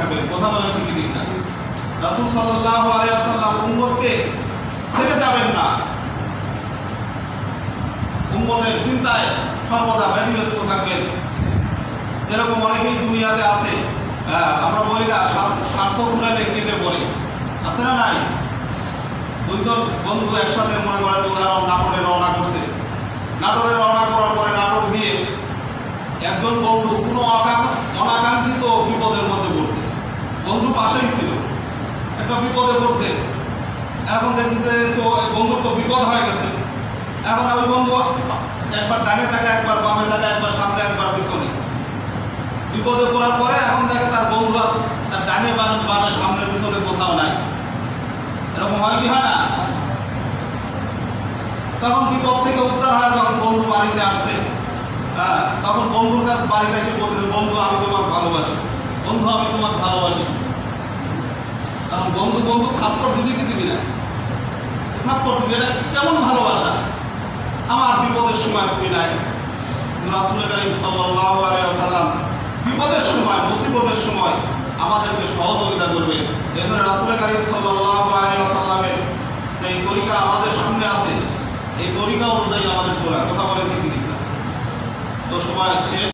থাকবেন। কথা বলেন ঠিক ঠিক না? রাসূল সাল্লাল্লাহু আলাইহি ওয়াসাল্লাম উম্মতকে ছেড়ে যাবেন না, উম্মতের চিন্তায় সর্বদা ব্যতিব্যস্ত থাকবেন। যেরকম অনেকেই দুনিয়াতে আছে, আমরা বলি না স্বার্থ ফুরাইলে কেটে বলি, আছে না নাই? দুইজন বন্ধু একসাথে মনে করেন উদাহরণ নাটোরে রওনা করছে। নাটোরে রওনা করার পরে নাটোর গিয়ে একজন বন্ধু কোনো অনাকাঙ্ক্ষিত বিপদের মধ্যে পড়ছে। বন্ধু পাশেই ছিল, একটা বিপদে পড়ছে। এখন দেখতেছে তো বন্ধুর তো বিপদ হয়ে গেছে। এখন ওই বন্ধু একবার ডানে থাকে, একবার বামে থাকে, একবার সামনে, একবার পিছনে। বিপদে পড়ার পরে এখন দেখে তার বন্ধু আর তার ডানে বামে সামনে পিছনে কোথাও নাই। এরকম হয় কি হয় না? তখন বিপদ থেকে উদ্ধার হয় যখন বন্ধু বাড়িতে আসছে, তখন বন্ধুর কাছে বাড়িতে এসে বলতে, বন্ধু আমি তোমাকে ভালোবাসি, বন্ধু আমি তোমাকে ভালোবাসি। কারণ বন্ধু বন্ধু থাপ্পড় দিবি কি দিবি না? থাপ্পড় দিবি, এটা কেমন ভালোবাসা? আমার বিপদের সময় তুমি নাই। রাসূল কারীম সাল্লাল্লাহু আলাইহি ওয়াসাল্লাম বিপদের সময়, মুসিবতের সময় আমাদেরকে সহযোগিতা করবে। এজন্য রাসূল কারীম সাল্লাল্লাহু আলাইহি ওয়াসাল্লামের যে তরিকা আমাদের সামনে আছে, এই তরিকা অনুযায়ী আমাদের চলা। কথা বলেন ঠিক ঠিক না? তো সময় শেষ।